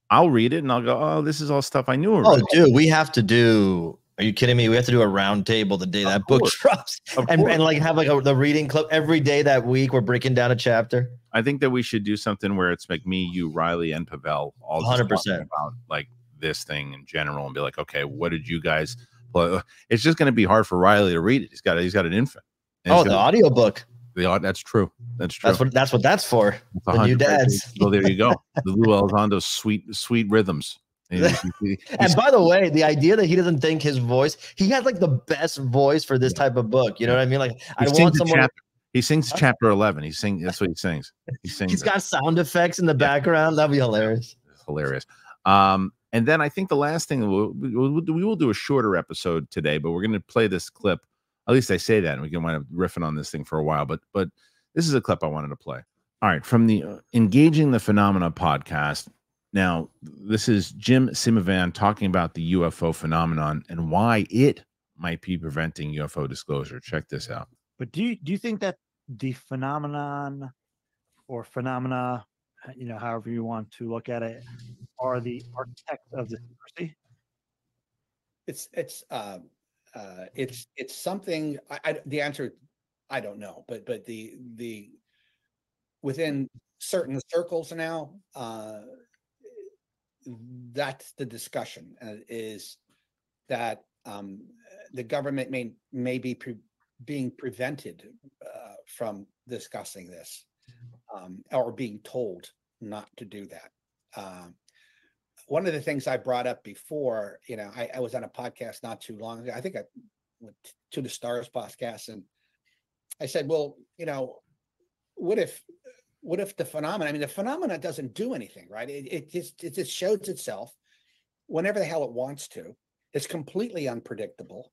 I'll read it and I'll go, oh, this is all stuff I knew already. Oh, dude, we have to do. Are you kidding me? We have to do a round table the day that book drops, and like have like the reading club every day that week. We're breaking down a chapter. I think that we should do something where it's like me, you, Riley, and Pavel all 100% about like this thing in general, and be like, okay, what did you guys? Well, it's just going to be hard for Riley to read it. He's got an infant. Oh, the audiobook. That's true. That's true. That's what that's for. The new dads. Well, there you go. The Lue Lizondo sweet rhythms. And by the way, the idea that he doesn't think his voice, he has like the best voice for this type of book. You know what I mean? Like I want someone. He sings chapter 11. That's what he sings. He's got sound effects in the background. That'd be hilarious. It's hilarious. And then I think the last thing we will do a shorter episode today, but we're going to play this clip. At least I say that, and we can wind up riffing on this thing for a while. But this is a clip I wanted to play. All right, from the Engaging the Phenomena podcast. Now, this is Jim Simovan talking about the UFO phenomenon and why it might be preventing UFO disclosure. Check this out. But do you think that the phenomenon or phenomena, you know, however you want to look at it, are the architect of the secrecy? It's something. The answer, I don't know, but the within certain circles now, that's the discussion is that the government may be being prevented from discussing this or being told not to do that. One of the things I brought up before, you know, I was on a podcast not too long ago. I think I went to the Stars podcast, and I said, well, you know, what if the phenomena? I mean, the phenomena doesn't do anything, right? It just shows itself whenever the hell it wants to. It's completely unpredictable.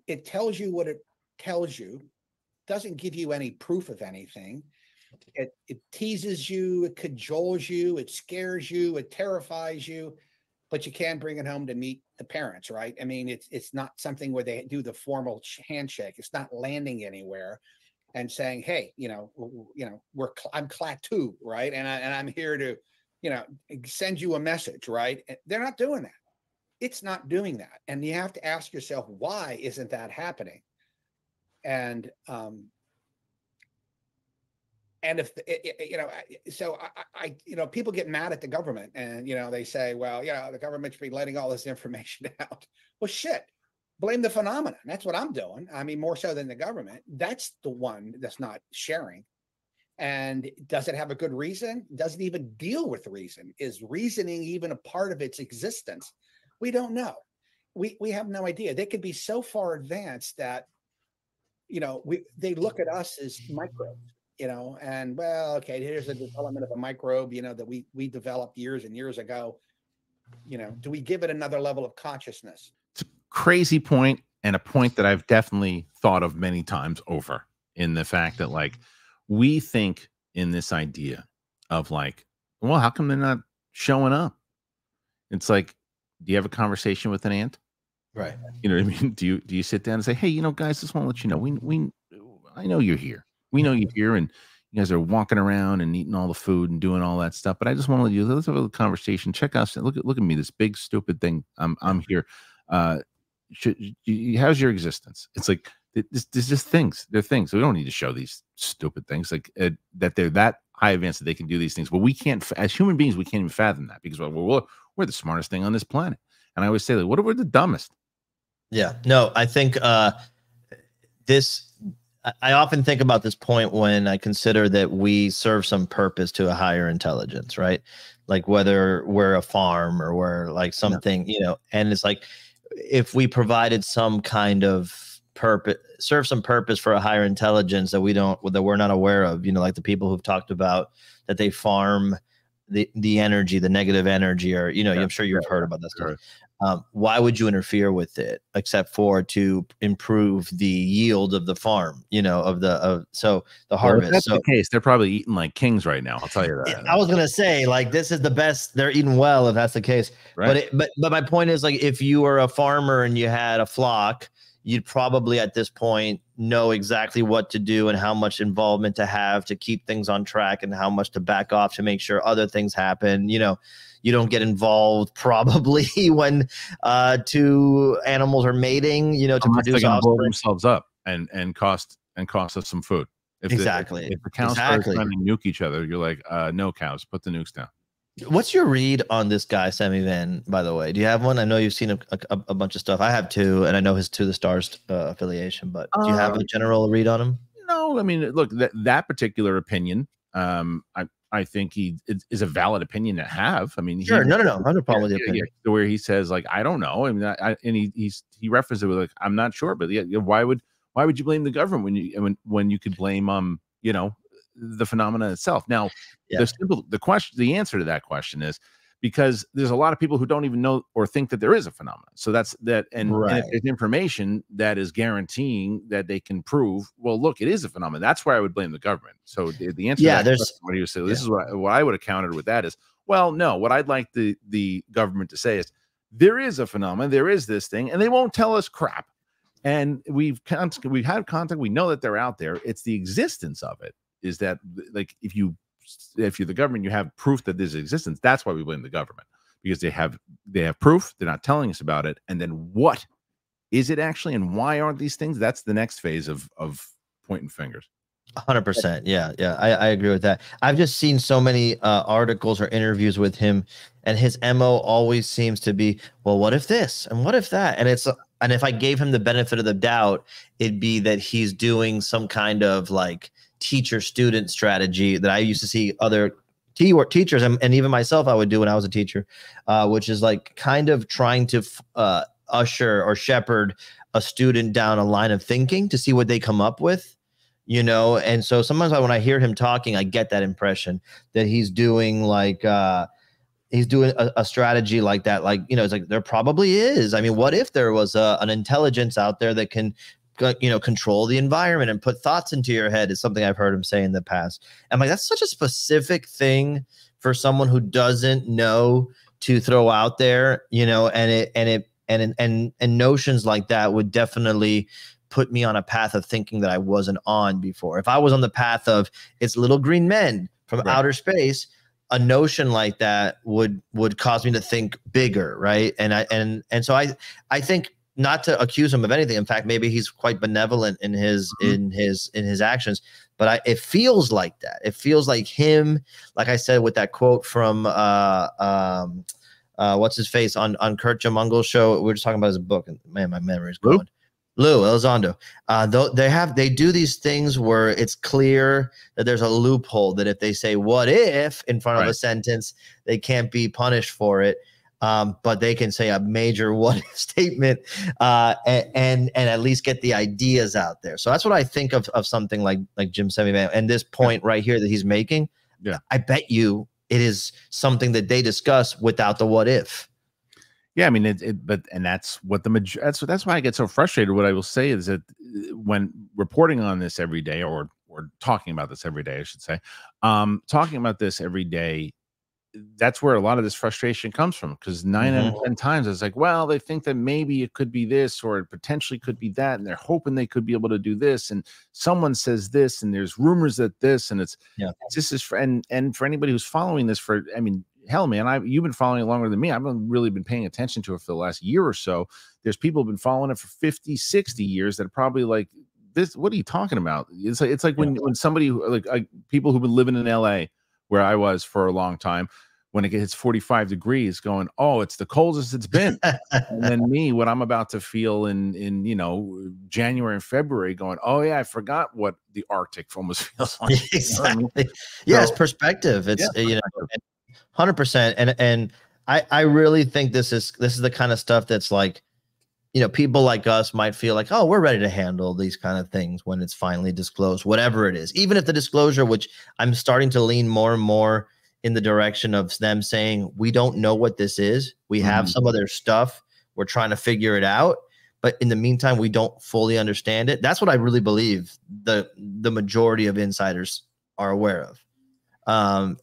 It tells you what it tells you, doesn't give you any proof of anything. It teases you, it cajoles you, it scares you, it terrifies you, but you can't bring it home to meet the parents, right? I mean, it's not something where they do the formal handshake. It's not landing anywhere and saying, hey, I'm Klaatu, right? And I'm here to, send you a message, right? They're not doing that. It's not doing that. And you have to ask yourself, why isn't that happening? And if, so people get mad at the government and, they say, well, the government should be letting all this information out. Well, shit, blame the phenomenon. That's what I'm doing. I mean, more so than the government. That's the one that's not sharing. And does it have a good reason? Does it even deal with reason? Is reasoning even a part of its existence? We don't know. We have no idea. They could be so far advanced that, they look at us as microbes, and well, okay, here's a development of a microbe, that we developed years and years ago. Do we give it another level of consciousness? It's a crazy point, and a point that I've definitely thought of many times over, in the fact that, like, we think in this idea of like, well, how come they're not showing up? It's like, do you have a conversation with an ant? Right. You know what I mean? Do you sit down and say, hey, guys, just want to let you know, I know you're here. We know you're here, and you guys are walking around and eating all the food and doing all that stuff. But I just want to let you, let's have a conversation. Check us. Look at me, this big stupid thing. I'm here. How's your existence? It's like, there's just things. They're things. We don't need to show these stupid things, like that they're that high advanced that they can do these things. But we can't, as human beings, we can't even fathom that, because we're the smartest thing on this planet. And I always say that, what if we're the dumbest? Yeah, no, I think I often think about this point when I consider that we serve some purpose to a higher intelligence, right? Like whether we're a farm or we're like something, and it's like, if we provided some kind of purpose, serve some purpose for a higher intelligence that we're not aware of, like the people who've talked about that they farm the energy, the negative energy, or, I'm sure you've heard about that stuff. Why would you interfere with it except for to improve the yield of the farm, you know, of the harvest? If that's the case, they're probably eating like kings right now. I'll tell you that. I was gonna say, like, this is the best. They're eating well if that's the case. Right. But my point is, like, if you were a farmer and you had a flock, you'd probably at this point know exactly what to do and how much involvement to have to keep things on track and how much to back off to make sure other things happen. You know, you don't get involved probably when two animals are mating, you know, to produce blow offspring. themselves up and cost us some food. If If the cows start trying to nuke each other, you're like, no cows, put the nukes down. What's your read on this guy, Sammy Van, by the way? Do you have one? I know you've seen a bunch of stuff. I have too, and I know his To the Stars affiliation, but do you have a general read on him? No, I mean, look, that particular opinion, I think he is a valid opinion to have. I mean, sure, no, I have no problem with the opinion. Where he says, like, I don't know. I mean, he referenced it with, like, I'm not sure, but yeah, why would you blame the government when you could blame you know, the phenomena itself? Now, the answer to that question is because there's a lot of people who don't even know or think that there is a phenomenon. So that's that, and if there's information that is guaranteeing that they can prove, well, look, it is a phenomenon. That's why I would blame the government. So the answer, to what he was saying, this is what I would have countered with that is, well, no, what I'd like the government to say is there is a phenomenon, there is this thing, and they won't tell us crap. And we've had contact. We know that they're out there. It's the existence of it is that, like, if you're the government, you have proof that there's existence. That's why we blame the government, because they have proof. They're not telling us about it. And then what is it actually, and why aren't these things? That's the next phase of pointing fingers. 100%. Yeah. I agree with that. I've just seen so many articles or interviews with him, and his MO always seems to be, well, what if this and what if that? And if I gave him the benefit of the doubt, it'd be that he's doing some kind of like teacher-student strategy that I used to see other teachers and even myself I would do when I was a teacher, which is like kind of trying to usher or shepherd a student down a line of thinking to see what they come up with, you know. And so sometimes when I hear him talking, I get that impression that he's doing like he's doing a strategy like that. Like, you know, it's like there probably is. I mean, what if there was an intelligence out there that can, you know, control the environment and put thoughts into your head? Is something I've heard him say in the past. I'm like, that's such a specific thing for someone who doesn't know to throw out there, you know, and notions like that would definitely put me on a path of thinking that I wasn't on before. If I was on the path of it's little green men from outer space, a notion like that would cause me to think bigger, right? And so I think, not to accuse him of anything. In fact, maybe he's quite benevolent in his actions. But it feels like that. It feels like him, like I said with that quote from what's his face on Kurt Jamungel's show. We were just talking about his book, and man, my memory's gone. Lue Lizondo. They do these things where it's clear that there's a loophole that if they say "what if" in front of a sentence, they can't be punished for it. But they can say a major what if statement and at least get the ideas out there. So that's what I think of something like Jim Semivan and this point right here that he's making. Yeah, I bet you it is something that they discuss without the what if. Yeah, I mean, that's what that's why I get so frustrated. What I will say is that when reporting on this every day, or talking about this every day, I should say, talking about this every day, that's where a lot of this frustration comes from. Because 9 out of 10 times it's like, well, they think that maybe it could be this, or it potentially could be that, and they're hoping they could be able to do this, and someone says this, and there's rumors that this, and it's this is and for anybody who's following this I mean, hell, man, you've been following it longer than me. I've really been paying attention to it for the last year or so. There's people who've been following it for 50, 60 years that are probably like, this, what are you talking about? It's like when somebody like people who've been living in LA, where I was for a long time, when it hits 45 degrees, going, oh, it's the coldest it's been. And then me, what I'm about to feel in you know, January and February, going, oh yeah, I forgot what the Arctic almost feels like. Exactly. Yeah, it's perspective. It's you know, 100%. And I really think this is the kind of stuff that's like, you know, people like us might feel like, oh, we're ready to handle these kind of things when it's finally disclosed, whatever it is. Even if the disclosure, which I'm starting to lean more and more in the direction of them saying, we don't know what this is. We have some of their stuff, We're trying to figure it out. But in the meantime, we don't fully understand it. That's what I really believe the majority of insiders are aware of.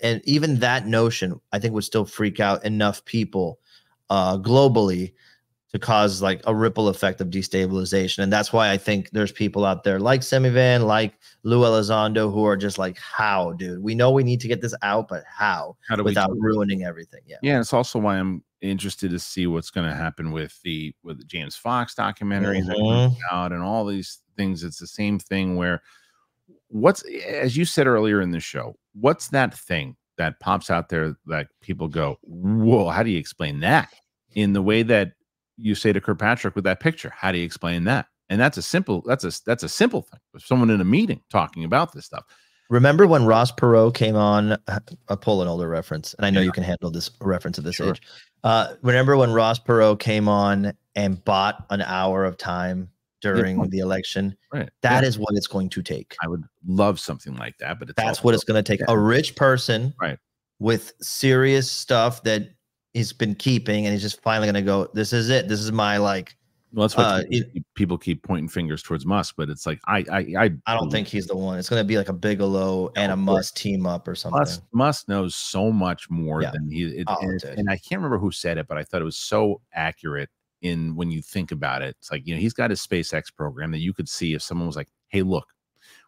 And even that notion, I think, would still freak out enough people globally to cause like a ripple effect of destabilization. And that's why I think there's people out there like Semivan, like Lue Lizondo, who are just like, how, dude? We know we need to get this out, but how do without ruining everything? Yeah. Yeah. It's also why I'm interested to see what's going to happen with the James Fox documentary that comes out and all these things. It's the same thing where as you said earlier in the show, what's that thing that pops out there that people go, whoa, how do you explain that? In the way that you say to Kirkpatrick with that picture, how do you explain that? And that's a simple thing. With someone in a meeting talking about this stuff. Remember when Ross Perot came on? I'll pull an older reference, and I know you can handle this reference at this age. Remember when Ross Perot came on and bought an hour of time during the election? Right. That is what it's going to take. I would love something like that, but that's what it's going to take. A rich person, with serious stuff that he's been keeping, and he's just finally going to go, this is it. This is my like. Well, that's what people keep pointing fingers towards Musk, but it's like I don't think he's the one. It's going to be like a Bigelow and a Musk team up or something. Musk knows so much more than he. And I can't remember who said it, but I thought it was so accurate in when you think about it. It's like, you know, he's got his SpaceX program that you could see if someone was like, hey, look,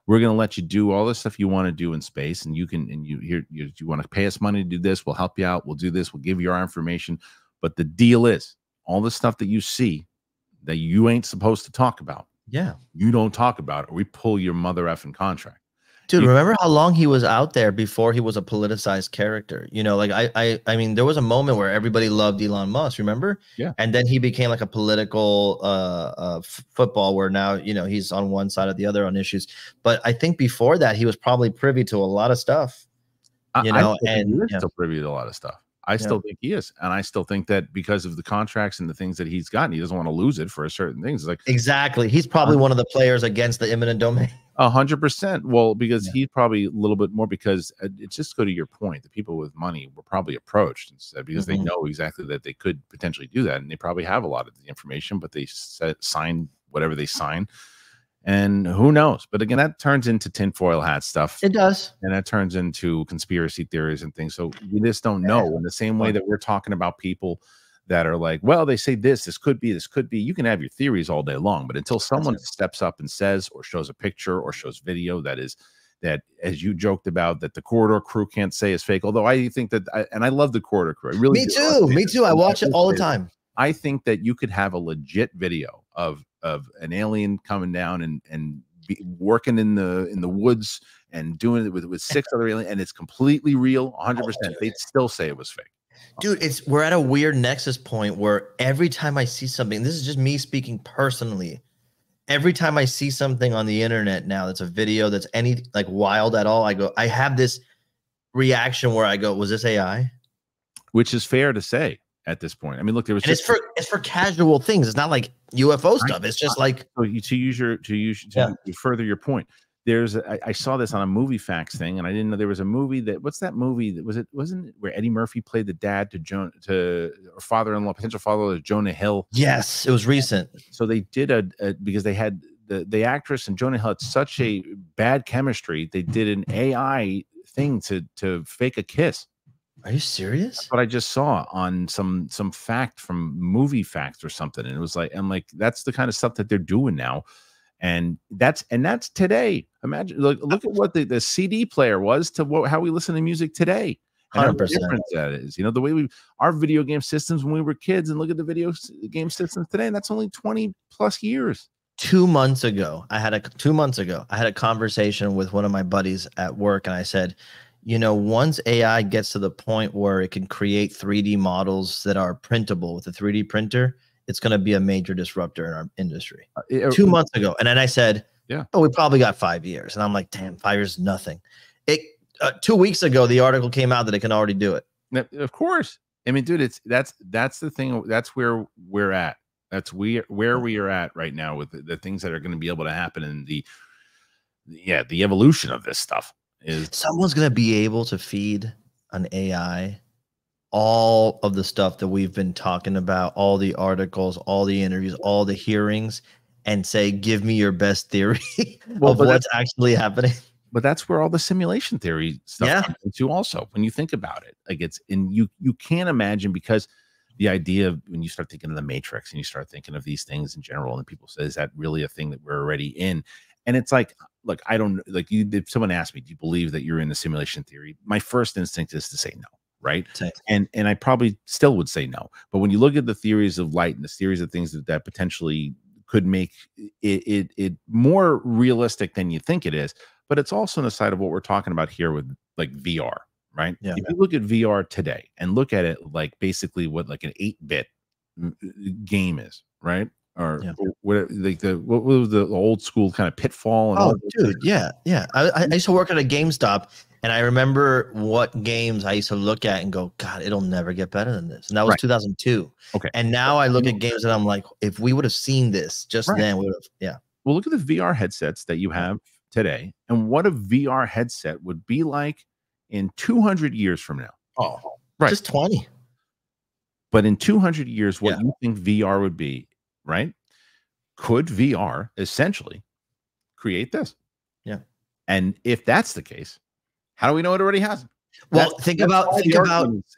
we're going to let you do all the stuff you want to do in space, and you want to pay us money to do this, we'll help you out, we'll do this, we'll give you our information, but the deal is all the stuff that you see that you ain't supposed to talk about, you don't talk about it, or we pull your mother effing contract. Dude, remember how long he was out there before he was a politicized character? You know, like I mean, there was a moment where everybody loved Elon Musk, remember? Yeah. And then he became like a political football where now, you know, he's on one side or the other on issues. But I think before that, he was probably privy to a lot of stuff. You know, and he's still privy to a lot of stuff. I still think he is. And I still think that because of the contracts and the things that he's gotten, he doesn't want to lose it for certain things. It's like, exactly. He's probably one of the players against the eminent domain. 100%. Well, because he's probably a little bit more, because it's just go to your point. The people with money were probably approached instead because they know exactly that they could potentially do that. And they probably have a lot of the information, but they sign whatever they sign. And who knows? But again, that turns into tinfoil hat stuff. It does. And that turns into conspiracy theories and things. So we just don't know. In the same way that we're talking about people that are like, well, they say this could be. You can have your theories all day long, but until someone steps up and says or shows a picture or shows video that, as you joked about, that the Corridor Crew can't say is fake. Although I think that, and I love the Corridor Crew. I really Me too. I watch it all the time. I think that you could have a legit video of an alien coming down and working in the woods and doing it with 6 other aliens, and it's completely real, 100%. They'd still say it was fake. Dude, we're at a weird nexus point where every time I see something, this is just me speaking personally, every time I see something on the internet now that's a video that's any like wild at all, I have this reaction where I go, was this AI? Which is fair to say at this point. I mean, look, there was it's for casual things. It's not like UFO stuff. It's just like to further your point. I saw this on a movie facts thing, and I didn't know there was a movie that. What's that movie? Wasn't it where Eddie Murphy played the dad to father-in-law, potential father-in-law to Jonah Hill? Yes, it was recent. So they did because they had the actress and Jonah Hill had such a bad chemistry. They did an AI thing to fake a kiss. Are you serious? That's what I just saw on some fact from movie facts or something, and it was like, I'm like, that's the kind of stuff that they're doing now. And that's today. Imagine, look at what the CD player was to how we listen to music today. 100%. Different that is, you know, the way our video game systems when we were kids, and look at the video game systems today, and that's only 20 plus years. 2 months ago, I had a conversation with one of my buddies at work, and I said, you know, once AI gets to the point where it can create 3D models that are printable with a 3D printer, it's going to be a major disruptor in our industry. 2 months ago. And then I said, we probably got 5 years. And I'm like, damn, 5 years is nothing. 2 weeks ago, the article came out that it can already do it. Of course. I mean, dude, that's the thing. That's where we're at. That's where we are at right now with the things that are going to be able to happen in the evolution of this stuff. Is someone's going to be able to feed an AI all of the stuff that we've been talking about, all the articles, all the interviews, all the hearings, and say, give me your best theory of what's actually happening. But that's where all the simulation theory stuff comes into also. When you think about it, like you can't imagine, because the idea of when you start thinking of the Matrix and you start thinking of these things in general, and people say, is that really a thing that we're already in? And it's like, look, I don't like you. If someone asked me, do you believe that you're in the simulation theory? My first instinct is to say no. Right. And I probably still would say no. But when you look at the theories of light and the theories of things that potentially could make it more realistic than you think it is, but it's also on the side of what we're talking about here with like VR, right? Yeah. If you look at VR today and look at it like basically what like an 8-bit game is, right? Or what, like what was the old school kind of Pitfall? And dude, yeah. I used to work at a GameStop, and I remember what games I used to look at and go, God, it'll never get better than this. And that was 2002. Okay. And now I look at games and I'm like, if we would have seen this just then, we would have, Well, look at the VR headsets that you have today, and what a VR headset would be like in 200 years from now. Oh, right. Just 20. But in 200 years, what you think VR would be, right? Could VR essentially create this? Yeah. And if that's the case, how do we know it already hasn't? Well, think about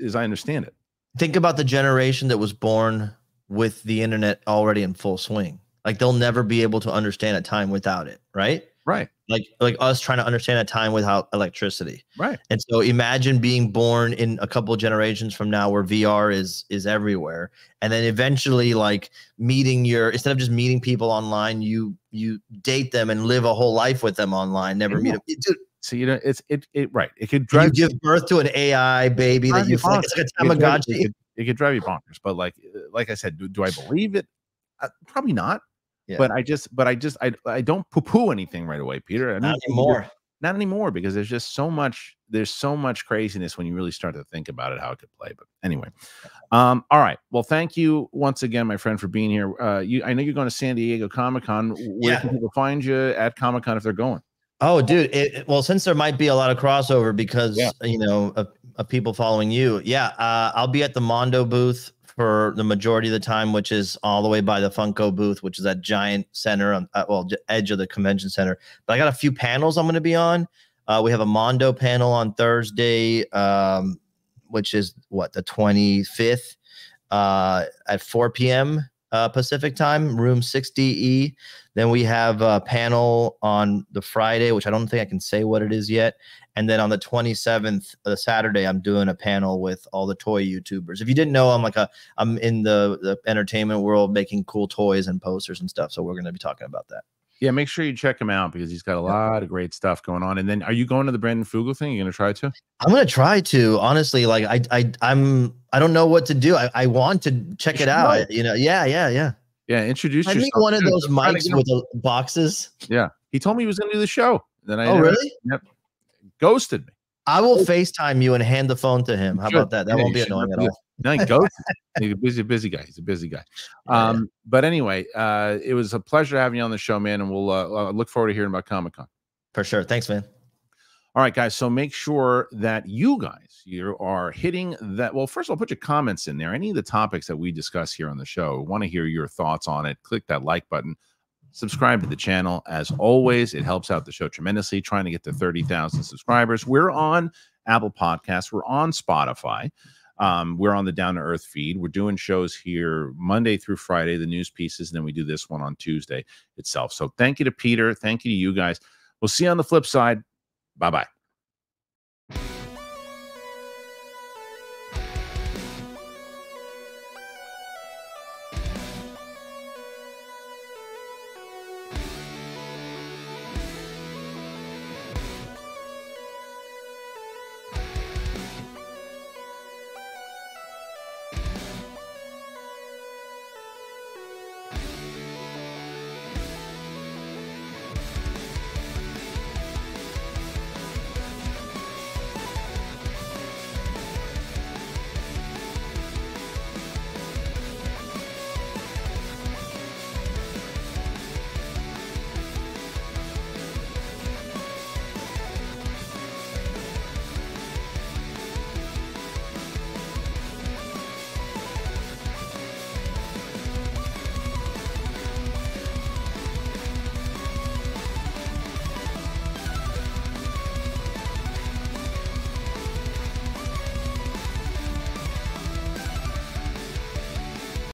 as I understand it. Think about the generation that was born with the internet already in full swing. Like they'll never be able to understand a time without it, right? Right. Like us trying to understand a time without electricity. Right. And so imagine being born in a couple of generations from now where VR is everywhere. And then eventually like instead of just meeting people online, you date them and live a whole life with them online, never meet them. Dude, so you know right. It could drive you give birth to an AI baby that you feel like it's like a Tamagotchi. It could drive you bonkers. But like I said, do I believe it? Probably not. Yeah. But I don't poo-poo anything right away, Peter. Not anymore, because there's so much craziness when you really start to think about it, how it could play. But anyway, all right. Well, thank you once again, my friend, for being here. I know you're going to San Diego Comic-Con. Where can people find you at Comic-Con if they're going? Oh, dude. Well, since there might be a lot of crossover because of people following you, I'll be at the Mondo booth for the majority of the time, which is all the way by the Funko booth, which is that giant center on edge of the convention center. But I got a few panels I'm going to be on. We have a Mondo panel on Thursday, which is the 25th at 4 p.m. Pacific time, room 6DE. Then we have a panel on the Friday, which I don't think I can say what it is yet. And then on the 27th, the Saturday, I'm doing a panel with all the toy YouTubers. If you didn't know, I'm in the entertainment world making cool toys and posters and stuff. So we're going to be talking about that. Yeah, make sure you check him out because he's got a lot of great stuff going on. And then, are you going to the Brandon Fugal thing? You're going to try to? I'm going to try to. Honestly, like I don't know what to do. I want to check it out. Yeah, introduce yourself. I need one of those mics with the boxes. Yeah, he told me he was going to do the show. Then really? Yep. Ghosted me. I will FaceTime you and hand the phone to him. How about that? That won't be annoying at all. No, he ghosted. He's a busy guy. He's a busy guy. But anyway, it was a pleasure having you on the show, man. And we'll look forward to hearing about Comic-Con. For sure. Thanks, man. All right, guys. So make sure that you are hitting that. Well, first of all, put your comments in there. Any of the topics that we discuss here on the show, want to hear your thoughts on it. Click that like button. Subscribe to the channel. As always, it helps out the show tremendously. Trying to get to 30,000 subscribers. We're on Apple Podcasts. We're on Spotify. We're on the Down to Earth feed. We're doing shows here Monday through Friday, the news pieces, and then we do this one on Tuesday itself. So thank you to Peter. Thank you to you guys. We'll see you on the flip side. Bye-bye.